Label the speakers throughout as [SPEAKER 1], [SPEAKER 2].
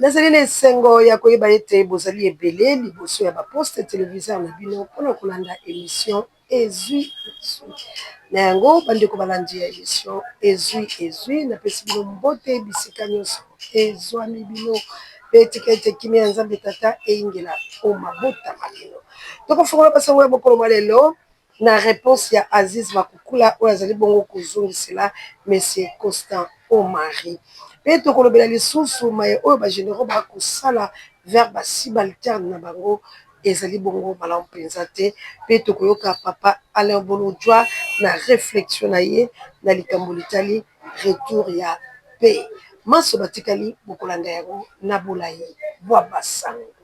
[SPEAKER 1] nazali na esengo ya koyeba ete bozali ebele liboso ya baposte téléviseur na bino mpona kolanda émission ezwi na yango bandeko balandi ya émission ezwi napesi bino mbote bisika nyonso ezwami bino mpe etika ete kimi ya nzambe tata eyingela omabotama bino tokofongola basango ya mokolo mwa lelo na réponse ya Aziz Makukula oyo azali bongo kozongisela monsieur Constant Omari mpe tokolobela lisusu maye oyo bagénéraux bakosala vers basubalterne na bango ezali bongo malamu mpenza te mpe tokoyoka papa Alain Bolojwa na réflexion na ye na likambo litali retour ya paix maso batikali bokolanda yango na bolayi bwa basango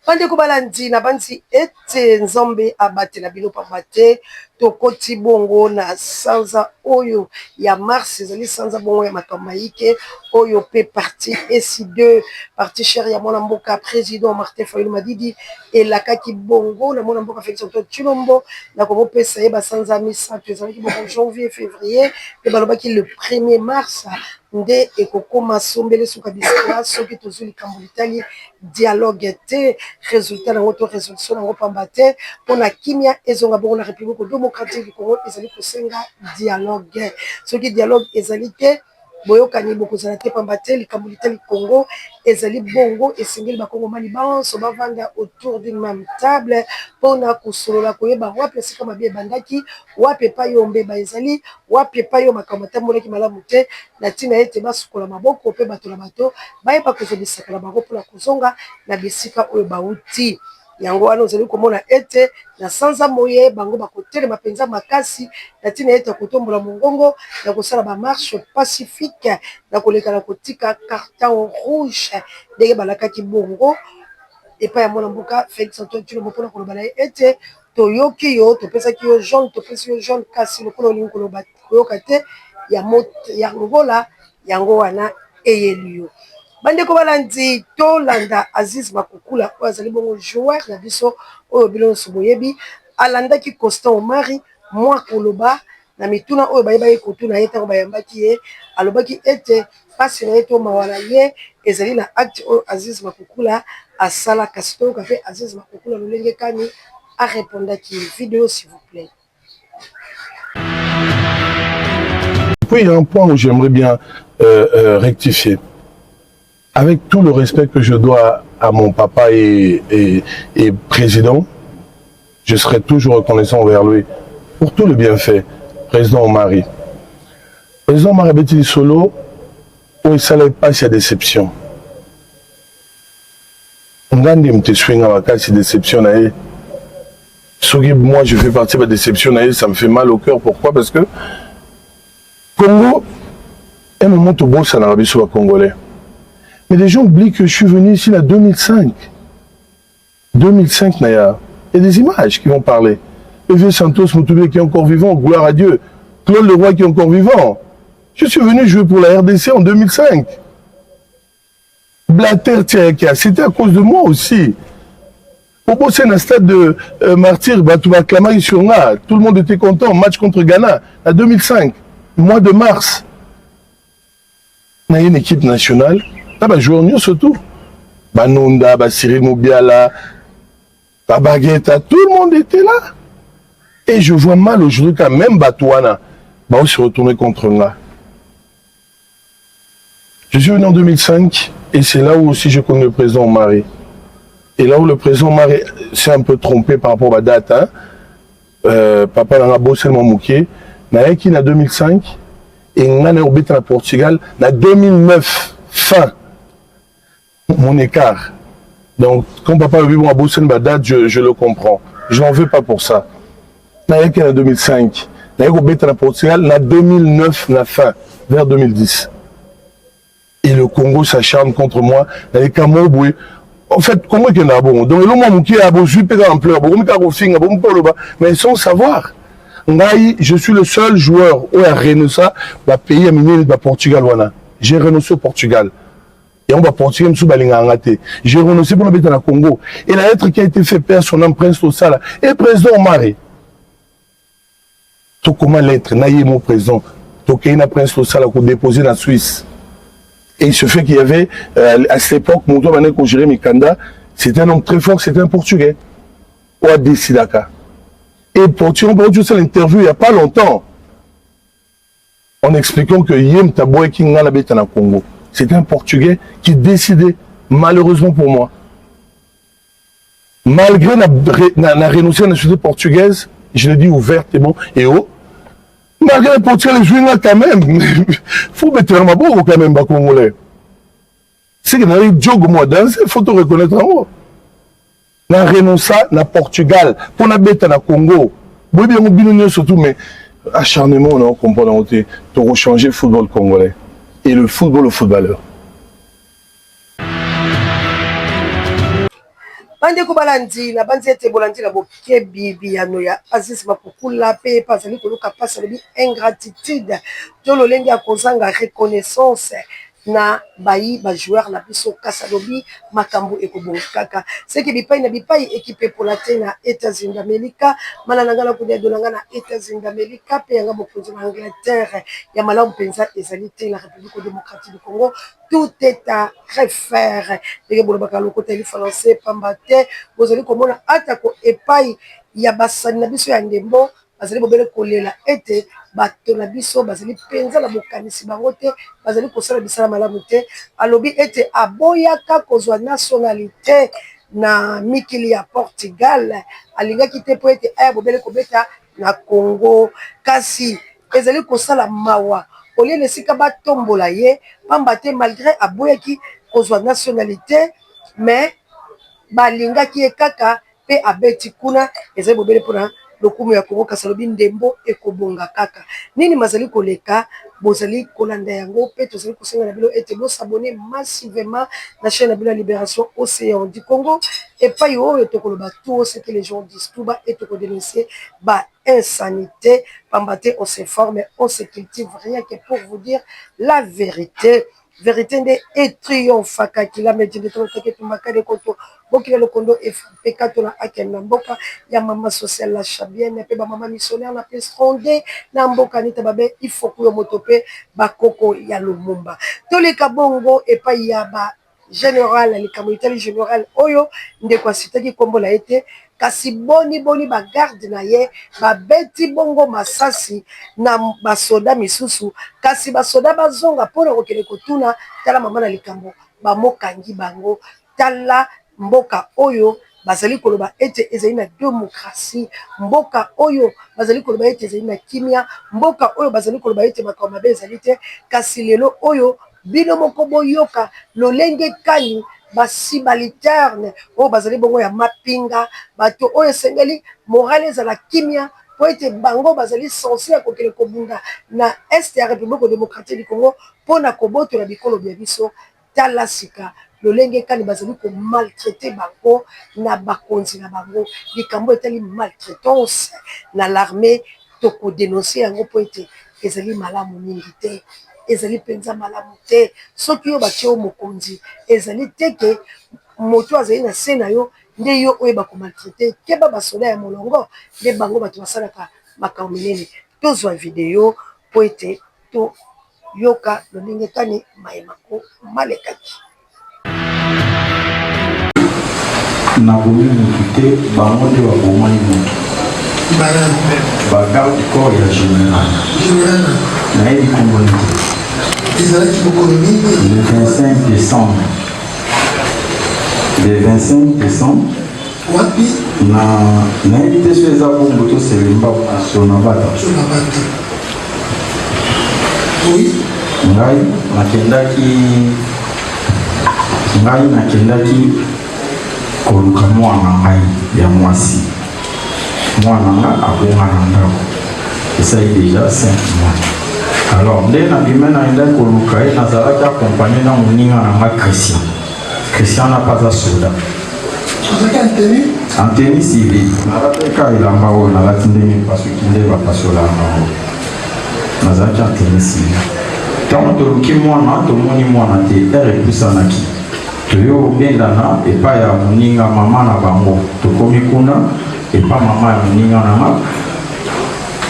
[SPEAKER 1] bandeko balandi na bandi ete nzambe abatela bino pamba te tokoti bongo na sanza oyo ya mars ezali sanza bongo ya makambo mayike oyo pe parti esi2 parti chere ya mwana mboka président Martin Fayulu Madidi elakaki bongo na mwana mboka Félix Antoine Tshilombo na komopesa ye basanza misato ezalaki bongo janvier février pe balobaki le 1er mars nde ekokoma sombele suka bisika soki tozwi likambo litali dialogue te résultat nango to résolution nango pamba te mpona kimia ezonga bongo na république démocratique du Congo ezali kosenga dialogue soki dialogue ezali te boyokani bokozala te pamba te likambo litali Congo ezali bongo esengeli bakongomani banso bavanda autour d'une même table mpona kosolola koyeba wapi esika mabe ebandaki wapi epai yo mbeba ezali wapi epai yo makambo atambolaki malamu te na ntina ete basukola maboko mpe bato na bato bayeba kozobisaka na bango mpona kozonga na bisika oyo bauti yango wana ozali komona ete na sanza moye bango bakotelema mpenza makasi na ntina ete kotombola mongongo na kosala bamarche pacifique na koleka na kotika carton rouge ndenge balakaki bongo epai ya mwana mboka Félix Antoine Tshilombo mpona koloba na ye ete toyoki yo topesaki yo jaune topesi yo jaune kasi lokola olingi koloba koyoka te ya ngola yango wana eyeli yo bandeko balandi tolanda Aziz Makukula oyo azali bongo joueur na biso oyo bino nyonso boyebi alandaki Constant Omari mwa koloba na mituna oyo bayebaki kotuna ye ntango bayambaki ye alobaki ete pasi na ye to mawa na ye ezali na acte oyo Aziz Makukula asala kasi toyoka mpe Aziz Makukula lolenge kani arépondaki vidéo s'il vous plaît.
[SPEAKER 2] Puis il y a un point où j'aimerais bien rectifier. Avec tout le respect que je dois à mon papa et président, je serai toujours reconnaissant envers lui pour tout le bienfait. Président Omari. Président Omari Betty Solo, où il ne pas sa déception. Ngandi mte swing à ma casse déception. Moi, je fais partie de la déception, ça me fait mal au cœur. Pourquoi? Parce que Congo, un moment tout beau, ça n'a pas sur Congolais. Mais les gens oublient que je suis venu ici en 2005. 2005, Naya. Il y a des images qui vont parler. Evé Santos Moutoubé qui est encore vivant, gloire à Dieu. Claude Leroy qui est encore vivant. Je suis venu jouer pour la RDC en 2005. Blatter Tchèque, c'était à cause de moi aussi. Pour bosser dans le stade de Martyr, Batouba Klamari sur là, tout le monde était content. Match contre Ghana en 2005, mois de mars. On a une équipe nationale. Joueur nous surtout. Banonda, Cyril Moubiala, Baguetta, tout le monde était là. Et je vois mal aujourd'hui quand même Batouana va se retourner contre là. Je suis venu en 2005 et c'est là où aussi je connais le président Omari. Et là où le président Omari s'est un peu trompé par rapport à la date. Hein. Papa n'a pas bossé mon mouquet. Mais qui en 2005 et on a obéi à Portugal en 2009 fin. Mon écart. Donc, quand papa a vu mon bossé ma date, je le comprends. Je n'en veux pas pour ça. En 2005, on a obéi à Portugal en 2009 la fin, vers 2010. Et le Congo s'acharne contre moi. En fait, comment il y en a bon? Donc, le a beau super en pleurs, mais sans savoir. Je suis le seul joueur où a renoncé à pays à Portugal. J'ai renoncé au Portugal. Et on va Portugal, j'ai renoncé pour habiter au Congo. Et la lettre qui a été faite par son prince Tosala et président Omari. Tout comment lettre, naïe mon président, Tokéina prince Tosala qu'on déposé dans la Suisse. Et il se fait qu'il y avait, à cette époque, Moto Mané Kongéré Mikanda, c'était un homme très fort, c'était un Portugais. Ouadé Sidaka. Et Portugais, on peut faire l'interview il n'y a pas longtemps, en expliquant que Yem Taboué Kinga l'habite en Congo. C'était un Portugais qui décidait, malheureusement pour moi, malgré la renoncé à la société portugaise, je le dis ouvertement et haut, malgré les Portugais, les joueurs quand même, il faut mettre un mabou quand même, Congolais. C'est que dans les Diogo Modanse, il faut te reconnaître en haut. Na renoncé à Portugal, pour la bête en Congo. Oui, bien, on surtout, mais acharnement, on comprend, pour changer le football congolais. Et le football au footballeur.
[SPEAKER 1] Bande kubalandi na banzi ete bolandi na boke bibi ya noya Aziz Mapukula pe pasali koluka pasali ingratitude to lolenge ya kozanga reconnaissance na bayi ba joueur na biso kasalobi makambo ekobongaka seki bipai na bipai équipe pour la na États-Unis d'Amérique malana ngala kudia dolanga na États-Unis d'Amérique pe yanga mokonzi na Angleterre ya malamu penza ezalité la République démocratique du Congo. Tout est à refaire. Les bolobaka le côté français pambate vous allez comment atako epai ya basani na biso ya ndembo bazali bobele kolela ete bato na biso bazali penza la bokanisi bango te bazali kosala bisala malamu te alobi ete aboyaka kozwa nationalité na mikili ya Portugal alingaki te po ete aya bobele kobeta na Congo kasi ezali kosala mawa olie lesika batombola ye pamba te malgré aboyaki kozwa nationalité mais balingaki ye kaka pe abeti kuna ezali bobele mpona lokumu ya Congo kasalobi ndembo ekobonga kaka nini mazali koleka bozali kolanda yango pe tozali kosenga na bilo ete bosabone massivement na chaîne na bilo ya Libération Océan du Congo epai oyo tokoloba tout ce que les gens disent tout bas et tokodénoncer ba insanité pambate on se forme on se cultive rien que pour vous dire la vérité vérité nde etriomphaka kila medine tokeke tumaka de koto bokile lokondo efapeka na akenda mboka ya mama social la chabienne pe ba mama missionnaire na pestronde na mboka nita babe il faut que moto pe bakoko ya Lumumba toleka bongo epai ya ba général le communauté général oyo ndeko asitaki kombo la ete kasi boni ba garde na ye ba beti bongo masasi na basoda misusu kasi basoda bazonga pona kokele kotuna tala mama na likambo ba mokangi bango tala mboka oyo bazali koloba ete ezali na démocratie mboka oyo bazali koloba ete ezali na kimia mboka oyo bazali koloba ete makambo mabe ezali te kasi lelo oyo bino moko boyoka lolenge kani basi baliterne oyo bazali bongo ya mapinga bato oyo esengeli morale ezala kimia po ete bango bazali sensi ya kokele kobunda na este ya République démocratique du Congo mpona kobotola bikolo bya biso tala sika lolenge kani bazali ko maltraiter bango na bakonzi na bango likambo etali maltraitance na l'armée toko dénoncer yango po ete ezali malamu mingi te ezali penza malamu te soki yo batie mokonzi ezali teke moto azali na se na yo nde yo oyo bakomaltraite keba basoda ya molongo nde bango bato basalaka makambo minene tozwa video po ete to yoka lolenge kani mayemako malekaki
[SPEAKER 3] nabomi mutu te bango nde babomani mutu bagarde corps ya général nayebi komboni te le 25 décembre le 25 décembre nayebi te so eza bongo toselemba sonabata ngai nakendaki koluka mwana ngai ya mwasi mwana nga abonga na ndako esali déjà 5 mois alors nde nabima naendaki koluka ye nazalaki akompagne na moninga na nga Christian na pas soda en tenue civile nalateka elamba oyo nalati ndenge pasuki nde bapasolanga oyo nazalaki en tenue civile ntango toluki mwana tomoni mwana te ere epusanaki toyo bendana epai ya moninga mama na bango tokomi kuna epa mama ya moninga na nga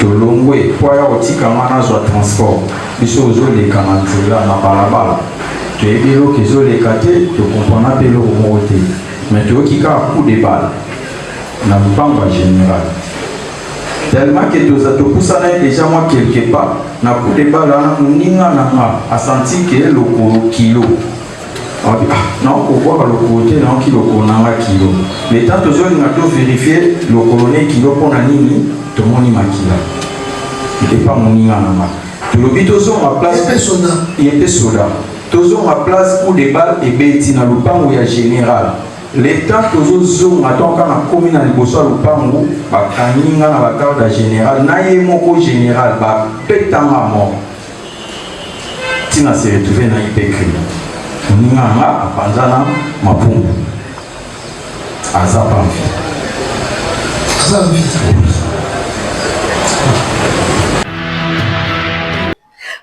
[SPEAKER 3] tolongwe po ya kotikanga nazwa transport biso ozoleka na nzela na balabala Tu es bien que zo les catés, tu comprends pas le mot. Mais tu as qui a coup de balle. N'a pas en général. Tellement que tu as tout déjà moi quelque part. N'a coup de balle a senti que le kilo. Non, pour voir le côté, non, kilo, kilo. Mais tant que je n'ai vérifié le colonel kilo pour la nini, tout le monde y maquille. Il n'est pas mon ningana. Tu le dis toujours à place. Il était soda. Toujours à place pour des balles et bêtis dans le pan où il y a général. L'État toujours zoom à ton quand on commune à l'Ibosso le pan où bah kaninga na la garde général, naïe moko général, bah pétant à mort. Tina s'est retrouvé dans l'hypécrie. Ninganga panzana mapumbu azapa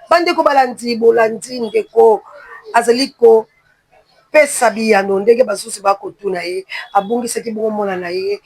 [SPEAKER 1] bande ko balandi bolandi ndeko azaliko pesa biyano ndenge basusi bakotuna ye abungisaki bongo mwana na ye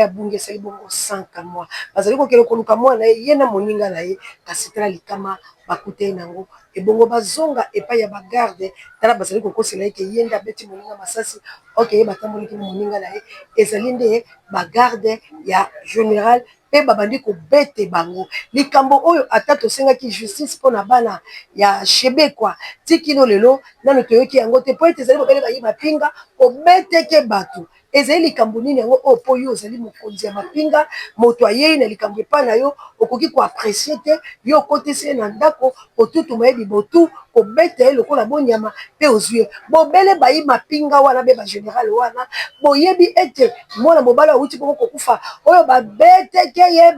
[SPEAKER 1] abungisaki bongo 5 mois bazali kokele koluka mwana ye na moninga na ye kasi tala likama bakute nango ebongo bazonga epai ya bagarde tala bazali kokosela ye ke yenda beti moninga masasi ok batamboliki moninga na ye ezali nde bagarde ya général pe babandi kobete bango likambo oyo ata tosengaki justice mpona bana ya shebekwa tikino lelo nano toyoki yango te po ete ezali babele bayi mapinga obeteke bato ezali likambo nini yango oyo po yo ozali mokonzi ya mapinga moto ayei na likambo epai na yo okoki koapresie te yo okotisi ye na ndako otutuma ye libotu kobeta ye lokola bonyama mpe ozwi ye bobele bayi mapinga wana be bagénéral wana boyebi ete mwana mobali awuti bongo kokufa oyo babeteke ye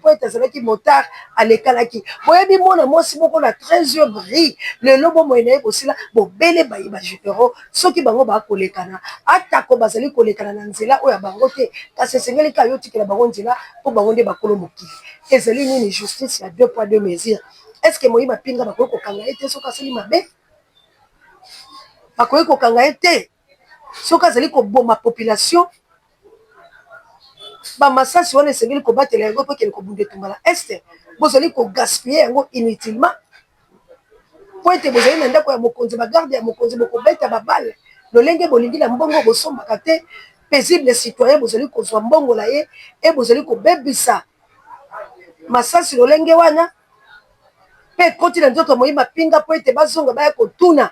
[SPEAKER 1] po ete azalaki motard alekalaki boyebi mwana mwasi moko na 13 bri lelo bomoi na ye kosila bobele bayi bagénéraux soki bango bakolekana atako bazali kolekana na nzela oyo ya bango te kasi esengeli ka yo tikela bango nzela mpo bango nde bakolo mokili ezali nini justice ya 2 poids 2 mesures. Est-ce que moyi mapinga bakoki kokanga ye te soki asali mabe bakoki kokanga ye te soki azali koboma population bamasasi wana esengeli kobatela yango mpo kende kobunda etumbala este bozali kogaspille yango inutilement po ete bozali na ndako ya mokonzi bagarde ya mokonzi bokobeta babale lolenge bolingi na mbongo bosombaka te paisible citoyen bozali kozwa mbongo na ye e bozali kobebisa masasi lolenge wana mpe koti na nzoto moyi mapinga po ete bazonga baya kotuna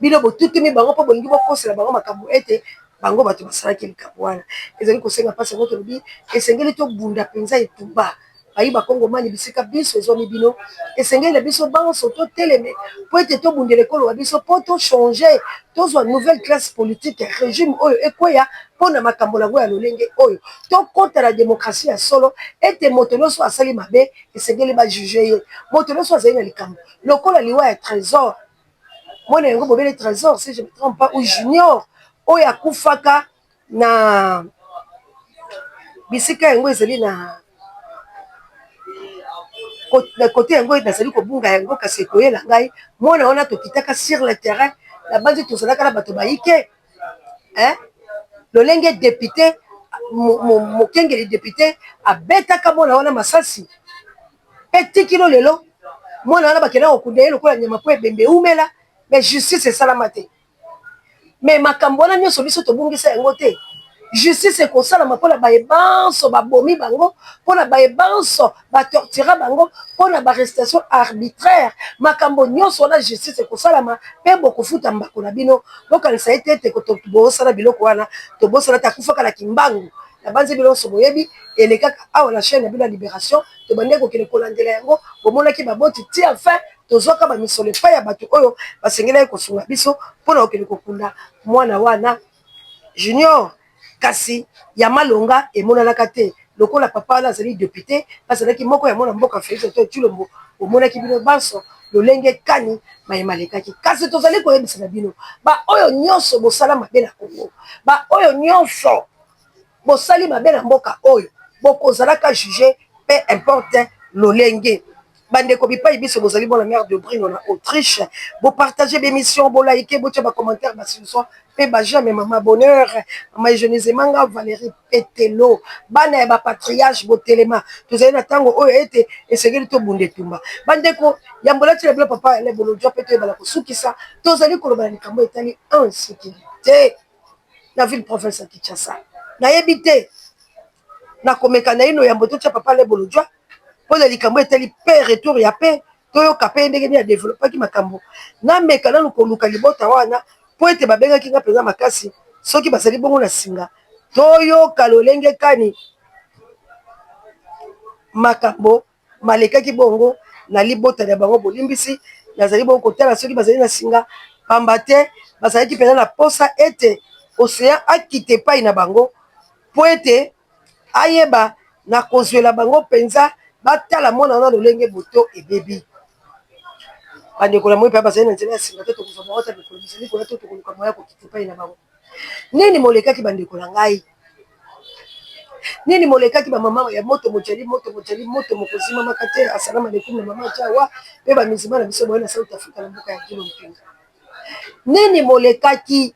[SPEAKER 1] bino botutumi bango mpo bolingi bokosela bango makambo ete bango bato basalaki likambo wana ezali kosenga mpasi yango tolobi esengeli tobunda mpenza etumba bayi bakongomani bisika biso ezwami bino esengeli na biso banso toteleme po ete tobundela ekolo wa biso mpo tochange tozwa nouvelle classe politique régime oyo ekweya mpona makambo nango ya lolenge oyo tokota na démocratie ya solo ete moto nyonso asali mabe esengeli bajuge ye moto nyonso azali na likambo lokola liwa ya trésor mwana yango bobele trésor si je me trompe pas ou junior oyo akufaka na bisika yango ezali na kote yango nazali kobunga yango kasi ekoyela ngai mwana wana tokitaka sur le terrain na bandi tozalaka na bato bayike lolenge député mokengeli député abetaka mwana wana masasi mpe tikilo lelo mwana wana bakenda kokunda ye lokola nyama po ebembe eumela mais justice esalama te mais makambo wana nyonso biso tobungisa yango te justice ekosalama mpona bayebanso babomi bango mpona bayebanso batortira bango mpona barestation arbitraire makambo nyonso wana justice ekosalama mpe bokofuta mbako na bino bokanisa ete ete bosala biloko wana tobosala te akufaka na kimbangu na banzi bilonso boyebi elekaka awa na chaîne ya bino ya libération tobandeki kokende kolandela yango bomonaki baboti ti enfin tozwaka bamisolo epai ya bato oyo basengelaki kosunga biso mpona kokende kokunda mwana wana junior kasi ya malonga emonanaka te lokola papa wana azali député azalaki moko ya mwana mboka Félix Antoine Tshilombo omonaki bino banso lolenge kani mayema lekaki kasi tozali koyebisa na bino baoyo nyonso bosala mabe na Congo baoyo nyonso bosali mabe na mboka oyo bokozalaka juge pe importe lolenge bandeko bipai biso bozali bon la mère de Brune en Autriche. Vous partagez l'émission, vous likez, vous avez commentaire, pe jamais maman bonheur, maman Jeunesse Manga, Valérie Petelo, bana ba patriarche botelema. Tous avez natango o ete et c'est que to bunde tumba. Bandeko yambola tu le papa le bolo job pete bala ko sukisa. Tous allez ko bala nikambo etali en sécurité. Na ville province ya Kinshasa. Na yebité. Na komeka na ino yamboto tu papa le bolo job. Pour les likambo etali pe retour ya pe. Toyoka pe ndenge ni ya développer ki makambo. Na meka na lukoluka libota wana. Po ete babenga kinga peza makasi soki basali bongo na singa toyoka lolenge kani makambo malekaki bongo na libota ya bango bolimbisi nazali bongo kotala soki bazali na singa pamba te bazalaki peza na posa ete océan akite epai na bango po ete ayeba na kozwela bango mpenza batala mwana wana lolenge boto ebebi bandeko na moi mpe bazali na nzela ya singa te tokozwa bango ta mikolo bizali koya to tokoluka moya kokita epai na bango nini molekaki bandeko na ngai nini molekaki bamama ya moto mojali moto mokozima maka te asalama alaikum na mama jawa mpe bamizima na biso boye na South Africa na mboka ya kilo mpinga nini molekaki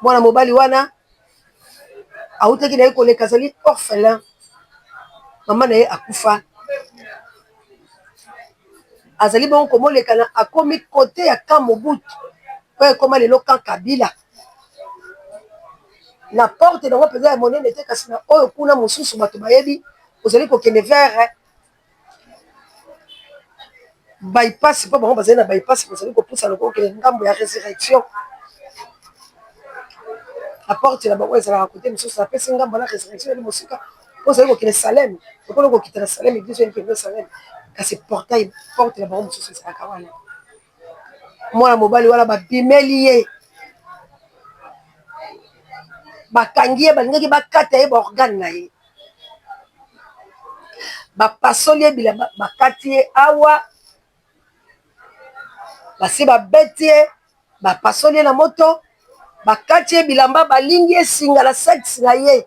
[SPEAKER 1] mwana mobali wana autaki na ye koleka azali orphelin mama na ye akufa azali bongo komoleka na akomi kote ya kan Mobutu oyo ekoma lelo kan Kabila na porte nango mpenza ya monene te kasi na oyo kuna mosusu bato bayebi ozali kokende vers bypass mpo bango bazali na bypass bazali kopusa loko okende ngambo ya résurrection na porte na bango ezalaka kote mosusu apesi ngambo na résurrection eli mosika mpo ozali kokende Salem okona kokita na Salem eglize oyo mpembe Salem kasi portail porte na bango mosusu ezalaka wana mwana mobali wana babimeli ye bakangi ye balingaki bakata ye baorgane na ye bapasoli ye bilamba bakati ye awa basi babeti ye bapasoli ye na moto bakati ye bilamba balingi ye singa na sexe na ye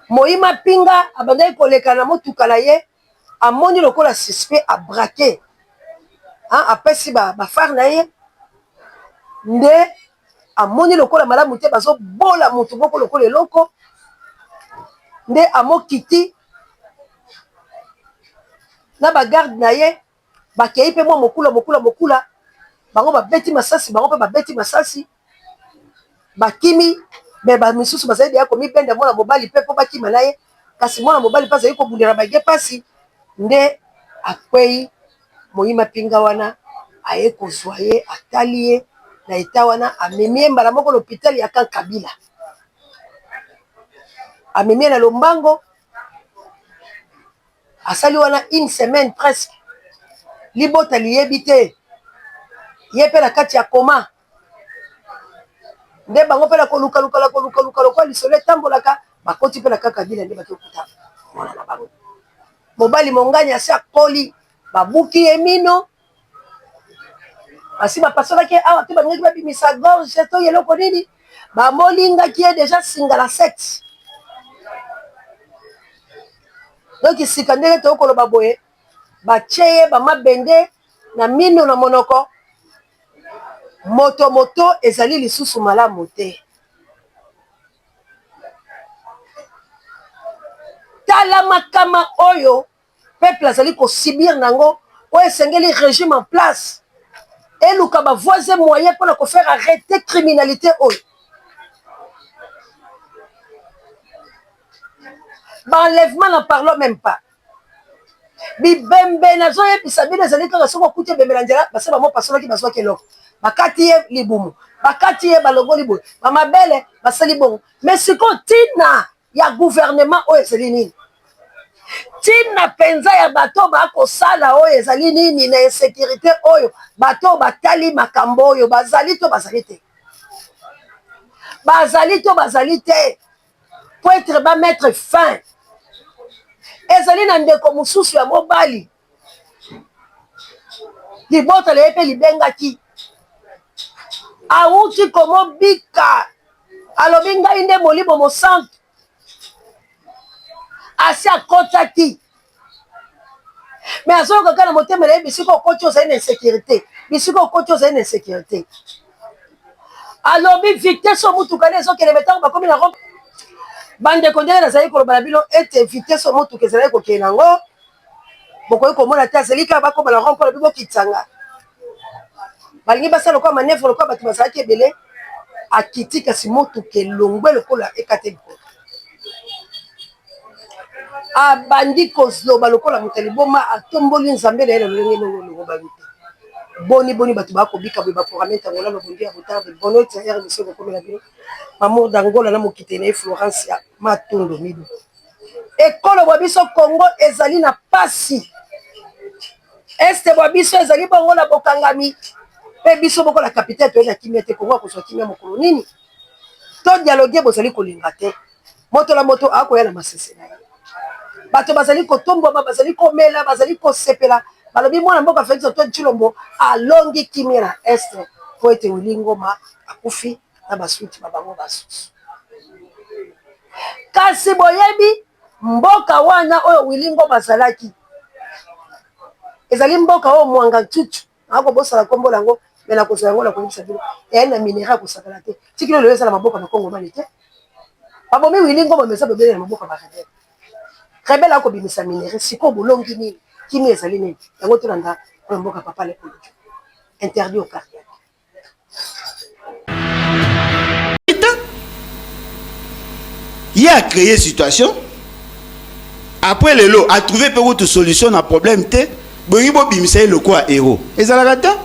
[SPEAKER 1] Moïma Pinga abandaki koleka na motuka na ye amoni lokola suspect abrake apesi bafare na ye nde amoni lokola malamu te bazobola motu moko lokola eloko nde amokiti na bagarde na ye bakei mpe mwa mokula bango babeti masasi bango mpe babeti masasi bakimi me bamisusu bazali deya komibenda mwana mobali mpe mpo bakima na ye kasi mwana mobali mpe azali kobundela bage mpasi nde akwei Moïma Pinga wana aye kozwa ye atali ye na eta wana amemi ye mbala moko l'hôpital ya kan Kabila amemi ye na lombango asali wana une semaine presque libota liyebi te ye mpe na kati ya koma nde bango mpe na kolukaluka lokwa lisolo etambolaka bakoti mpe na kan Kabila nde bakokuta mwana na bango mobali mongani asi akoli babuki ye mino asi bapasolaki awa te balingaki babimisa gorge to eloko nini bamolingaki ye deja singa na sexe donc sika ndenge tokoloba boye batie ye bamabende na mino na monoko moto ezali lisusu malamu te tala makama oyo peuple azali kosibir nango oyo esengeli régime en place eluka bavoisin moyen mpona kofaire arrêter criminalité oyo baenlèvement na parlons même pas bibembe nazoyebisa bino ezali kaka soki okuti ebembe na nzela base bamopasolaki bazwaki eloko bakati ye libumu bakati ye balongoli boye bamabele basali bongo mais sikoyo ntina ya gouvernement oyo ezali nini ntina mpenza ya bato bakosala oyo ezali nini na insécurité oyo bato batali makambo oyo bazali to bazali te bazali te po etre bamettre fin ezali na ndeko mosusu ya mobali libotala ye mpe libengaki awuti komobika alobi ngai nde molimo mosantu asi akotaki mais azoyoka kaka na motema na ye bisika okoti ozali na insécurité bisika okoti ozali na insécurité alobi vitesse o mutuka nde ezokende metango bakomi na rompe bandeko ndenge nazali koloba na bino ete vitesse o mutuka ezalaki kokende nango bokoki komona te azali kaka bakoma na rompe alobi bokitanga balingi basala lokola manevre lokola bato bazalaki ebele akiti kasi motuka elongwe lokola ekate likolo abandi kozloba lokola moto liboma atomboli nzambe na ye na lolenge nongo babi te boni bato bakobika boye baprograme ntango na lobondi ya botarde bono intérieur monsieur kokomela bino mamour dangola na mokite na ye Florence ya matondo mido ekolo bwa biso Congo ezali na pasi este bwa biso ezali bongo na bokangami pe biso bokola capitaine toyena kimia te Congo akozwa kimia mokolo nini to dialogue bozali kolinga te moto la moto akoya na masese na ye bato bazali kotombwa bazali komela bazali kosepela balobi mwana mboka Félix Antoine Tshilombo alongi kimia na este po ete Willy Ngoma akufi na basuti babango basusu kasi boyebi mboka wana oyo Willy Ngoma azalaki ezali mboka oyo mwanga tutu akobosala kombo lango mena kozala yango na kobisa bino na minera kosakala te tikilo lelo ezala maboka makongo mani te babomi Willy Ngoma mesa bebele na maboka barebele rebele akobimisa minere siko bolongi nini kimi ezali nini yango tolanda oyo mboka papa lekolo interdit au cardiaque
[SPEAKER 4] il a créé situation après le lot a trouvé peu de solution à problème te bongi bo bimisa le quoi héros ezalaka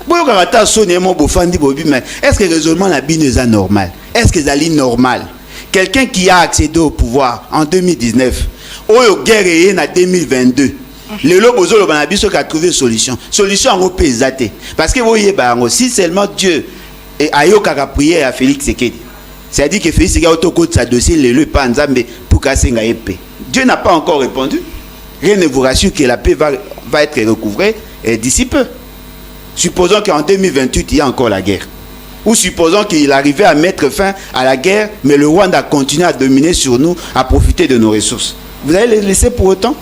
[SPEAKER 4] boyo kata sonné mon bofandi bobi mais est-ce que raisonnement la bine est normal est-ce que zali normal quelqu'un qui a accédé au pouvoir en 2019 oyo guerre en 2022 le lot bozo lo banabiso ka trouvé solution en pesate parce que voyez ba si seulement Dieu et ayoka ka prière à Félix Tshisekedi c'est-à-dire que Félix Tshisekedi auto sa dossier le pas nzambe pour casser nga épée Dieu n'a pas encore répondu. Rien ne vous rassure que la paix va être recouvrée d'ici peu. Supposons qu'en 2028, il y a encore la guerre. Ou supposons qu'il arrivait à mettre fin à la guerre, mais le Rwanda continue à dominer sur nous, à profiter de nos ressources. Vous allez les laisser pour autant?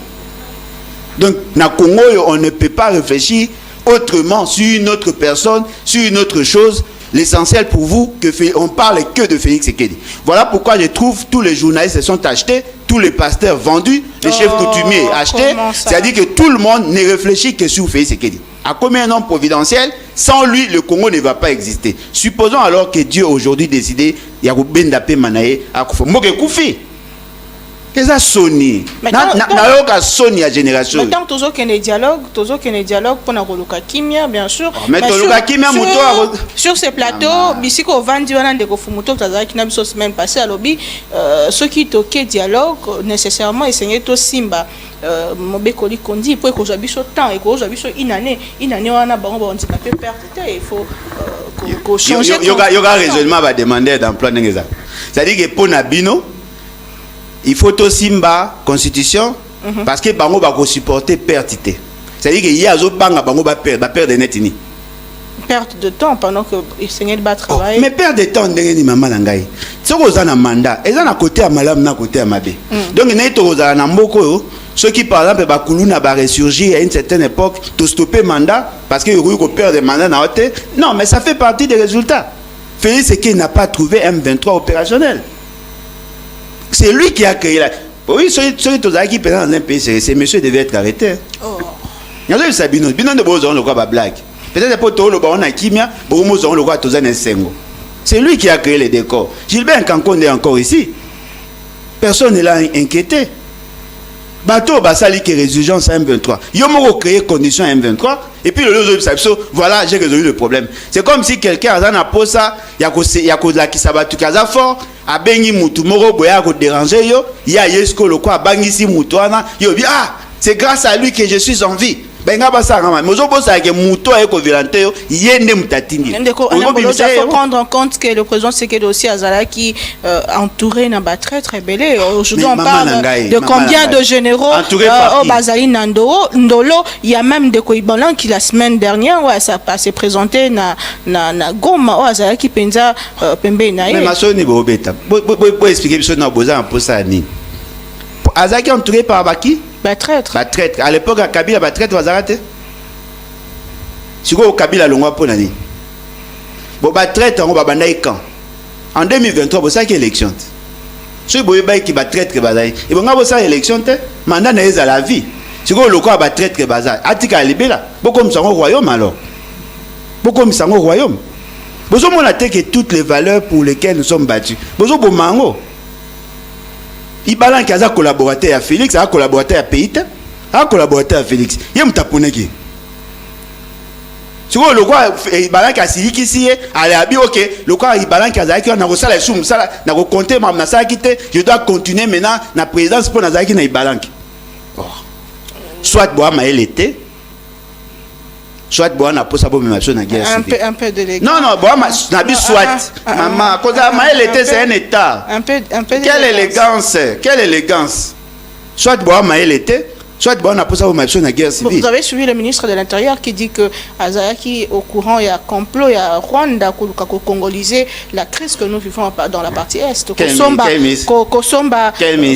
[SPEAKER 4] Donc, na Congo, on ne peut pas réfléchir autrement sur une autre personne, sur une autre chose. L'essentiel pour vous, on parle que de Félix Tshisekedi. Voilà pourquoi je trouve tous les journalistes se sont achetés, tous les pasteurs vendus, les chefs coutumiers achetés. C'est-à-dire que tout le monde ne réfléchit que sur Félix Tshisekedi. À combien un homme providentiel, sans lui, le Congo ne va pas exister. Supposons alors que Dieu aujourd'hui décidé, il y a Bendapé Manaé, à Koufi. Qu'est-ce que Sony? Na Sony à génération.
[SPEAKER 5] Maintenant, toujours qu'il y ait dialogue pour Nakoluka Kimia, bien sûr.
[SPEAKER 4] Mais
[SPEAKER 5] sur ces plateaux, Bisiko Vandi Wana de Kofumuto, Tazaki Nabiso semaine passée à lobby, ceux qui toquaient dialogue, nécessairement, essayaient tout Simba. Mobekoli Kondi, pour que j'habite temps et que j'habite une année, on a bon, on dit pas perdre, il faut changer.
[SPEAKER 4] Il y aura un raisonnement à demander d'emploi. C'est-à-dire que pour Nabino, il faut aussi Simba constitution parce que bango va supporter pertité. C'est-à-dire qu'il y a d'autres bango bango va perdre netini.
[SPEAKER 5] Perte de temps pendant que il s'engage de travailler.
[SPEAKER 4] Mais perte de temps ndenge maman nangai. Ce qu'on a un mandat, ils ont à côté à malam na côté à mabé. Donc n'est to za na mboko ceux qui par exemple ba kuluna ba ressurgir à une certaine époque to stopper mandat parce que ils ont perdre mandat na hote. Non, mais ça fait partie des résultats. Félix Tshisekedi n'a pas trouvé M23 opérationnel. C'est lui qui a créé la... Oui, celui qui est dans un pays, ces messieurs devaient être arrêtés. Oh. Il y a des Bino de Bozon, le roi blague. Peut-être pour tout le monde, on a Kimia, pour le roi Tozan Sengo. C'est lui qui a créé les décors. Gilbert Kankonde est encore ici. Personne n'est là inquiété. Bateau Basali qui est résurgence à M23. Ils ont créé conditions à M23. Et puis le lozo, voilà, j'ai résolu le problème. C'est comme si quelqu'un a un posa, il y a la qui s'abat tout casa fort, a bengi mutu moro boya ko déranger yo, il y a yesko le quoi bangi si mutuana, yo bien ah, c'est grâce à lui que je suis en vie. Benga basa ngama, mozo bosa ke muto a ko violente yo, yende mutatini.
[SPEAKER 5] Il faut prendre en compte que le président Tshisekedi aussi Azala qui entouré n'a pas très très belé. Aujourd'hui on parle de combien de généraux au Bazali Ndolo, il y a même des Koibalan qui la semaine dernière ouais ça s'est présenté na Goma au Azala qui penza Pembe na.
[SPEAKER 4] Mais ma sœur ni bobeta. Pour expliquer biso na boza en posa ni. Azaki entouré par Baki.
[SPEAKER 5] Traître.
[SPEAKER 4] Traître. À l'époque, à Kabila, traître, Wazarate. Si vous Kabila, l'on va pour l'année. Bon, traître, on va banaï quand. En 2023, vous savez élection. Si vous voyez qui va traître, et vous avez élection, mandat n'est à la vie. Si vous le quoi va traître, Atika Libéla. Beaucoup comme ça au royaume alors. Beaucoup comme ça au royaume. Vous avez que toutes les valeurs pour lesquelles nous sommes battus. Vous avez mango. Il balance qu'il a collaborateur à Félix, a collaborateur à Peïta, a collaborateur à Félix. Il y a un taponné. Si vous le quoi, il balance qu'il a Siliki ici, allez à bien, ok. Le quoi, il balance qu'il a na rosala les soum, ça, na compté, ma ça quitté. Je dois continuer maintenant la présidence pour Nazaki na balance. Soit bois maël était, soit bois n'a pas sa bonne même na guerre civile.
[SPEAKER 5] Un peu de l'égard.
[SPEAKER 4] Non, bois n'a pas soit. Maman, cause maël était c'est un état. Un peu. Quelle élégance. Soit bois maël était. Soit bon, on a posé une la guerre civile.
[SPEAKER 5] Vous avez suivi le ministre de l'Intérieur qui dit que Azaki au courant, il y a complot, il y a Rwanda qui a congoliser la crise que nous vivons dans la partie Est.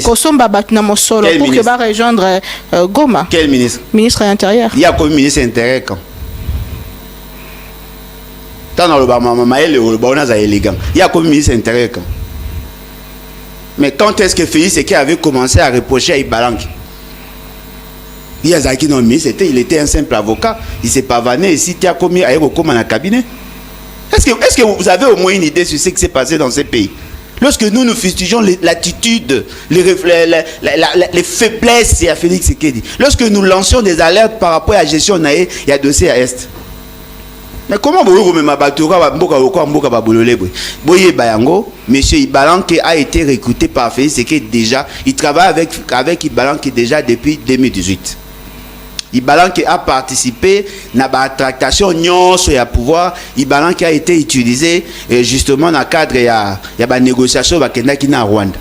[SPEAKER 5] Kosomba Batnamo Solo pour que va rejoindre Goma.
[SPEAKER 4] Quel ministre?
[SPEAKER 5] Ministre de l'Intérieur.
[SPEAKER 4] Il y a comme ministre de l'Intérieur quand? Tant le élégant. Il y a comme ministre de l'Intérieur quand? Mais quand est-ce que Félix Tshisekedi avait commencé à reprocher à Ibalanki? Il était un simple avocat. Il s'est pavané ici, il a commis à dans le cabinet. Est-ce que vous avez au moins une idée sur ce qui s'est passé dans ces pays? Lorsque nous fustigeons l'attitude, les faiblesses à Félix Tshisekedi, lorsque nous lancions des alertes par rapport à la gestion il y a dossier à Est. Mais comment vous me Monsieur Ibalanke a été recruté par Félix Tshisekedi déjà. Il travaille avec Ibalanke déjà depuis 2018. Ibalanke a participé à la tractation sur le pouvoir. Ibalanke a été utilisé justement dans le cadre de la négociation avec Rwanda.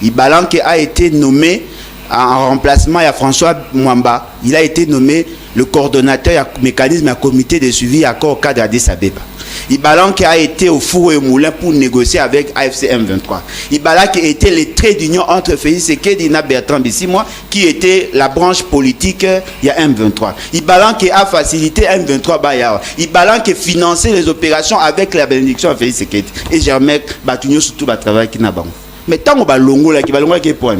[SPEAKER 4] Ibalanke a été nommé en remplacement à François Mwamba. Il a été nommé le coordonnateur du mécanisme et comité de suivi accord au cadre d'Addis Abeba. Ibalanke a été au four et au moulin pour négocier avec AFC M23. Ibalanke était le trait d'union entre Félix Tshisekedi et Bertrand Bisimwa, qui était la branche politique il y a M23. Ibalanke a facilité M23 Bayao. Ibalanke finançait les opérations avec la bénédiction de Félix Tshisekedi. Et Germain Batunyo surtout va travailler qui n'a pas. Mais tant qu'on va longola qui est point.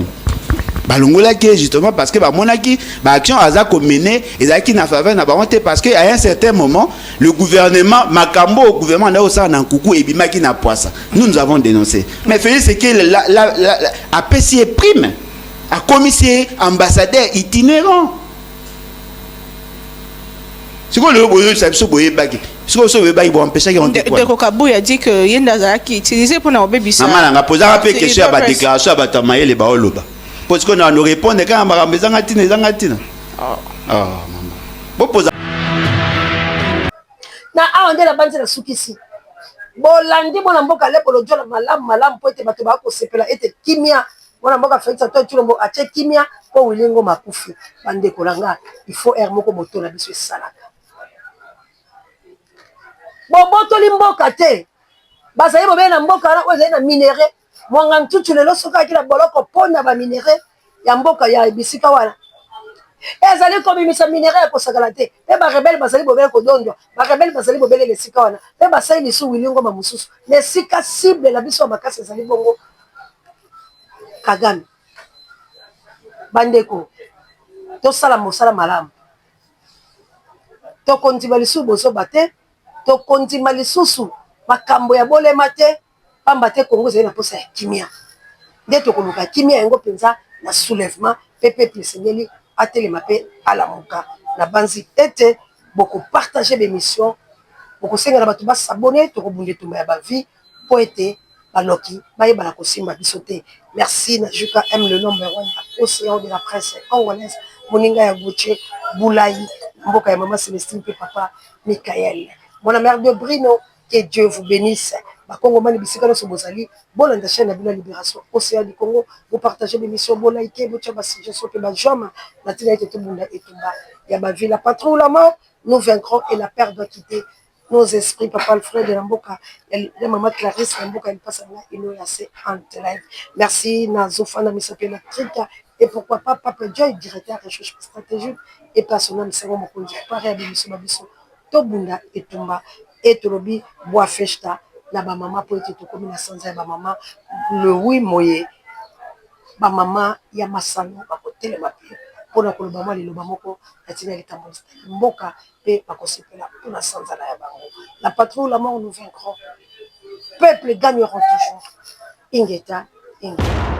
[SPEAKER 4] Balongola qui justement parce que monaki action azako mené et zaki na faveur na baronté parce que à un certain moment le gouvernement makambo au gouvernement na osa na nkuku et bimaki na poissa. Nous avons dénoncé. Mais Félix c'est que a payé prime a commissaire ambassadeur itinérant. C'est quoi le boyo ça so boye baki. Ce que so baki bon empêcher qui on te quoi.
[SPEAKER 5] De Kabu a dit que yenda zaki utilisé pour na obébisa.
[SPEAKER 4] Maman nga poser un peu question à ba déclaration à batamaye les baoloba. Parce qu'on a nous répondre quand on va maison ngatina zangatina. Maman. Bon pose.
[SPEAKER 1] Na aonde la banze la sukisi. Bolandi mona mboka lepo lo jola malam po ete bato ba ko sepela ete kimia mona mboka fetsa to tulombo ache kimia po wilingo makufi bande kolanga il faut air moko moto na biso salaka. Boboto limboka te. Basaye bobe na mboka na ozaye na minéré. Mwanga ntutu lelo soka kila boloko pona ba minéré ya mboka ya bisika wana. Ezali komi misa minéré ya kosakala te. Pe ba rebelle basali bobele ko dondo. Ba rebelle basali bobele le sika wana. Pe basali lisu wilingo ma mususu. Le sika cible la biso makasi ezali bongo. Kagame. Bandeko. To sala mosala malamu. To kontima lisu boso bate. To kontima lisusu makambo ya bolema te. Pamba te Congo zali na posa ya kimia. Nde tokoluka kimia yango penza na soulèvement pepe plesengeli atelema pe alamuka na banzi ete boko partager l'émission boko senga na bato ba s'abonner to kobunde tumba ya ba vie po ete banoki bayeba na kosimba biso te. Merci na Juka M le number 1 océan de la presse congolaise moninga ya Gauthier Boulayi mboka ya maman Célestine pe papa Michael. Mon mère de Brino, que Dieu vous bénisse. Congo mani bisika no sobozali bona nda chaîne de la libération océan du Congo vous partagez l'émission bon like bo tchaba si je suis que ba joma na tina ete tubunda etumba ya ba vie la patrouille la mort nous vaincrons et la peur doit quitter nos esprits papa le frère de Mboka et maman Clarisse Mboka elle passe là il nous assez en live merci na zofana misapela trika Et pourquoi pas Papa Joy, directeur de recherche stratégique et personnel, c'est mon conduit. Pareil à Bibiso Babiso. Tobunda et Tumba et Tolobi, Bois Festa, la maman pour être tout comme la santé, ma maman, le oui moye, ma maman, Yamasano, ma côté le papier. Pour la Colobama, les Lobamoko, la Tina et Tambos, Mboka, et ma cosipela, pour la santé, la patrouille, la mort nous vaincront. Peuple gagneront toujours. Ingeta, Ingeta.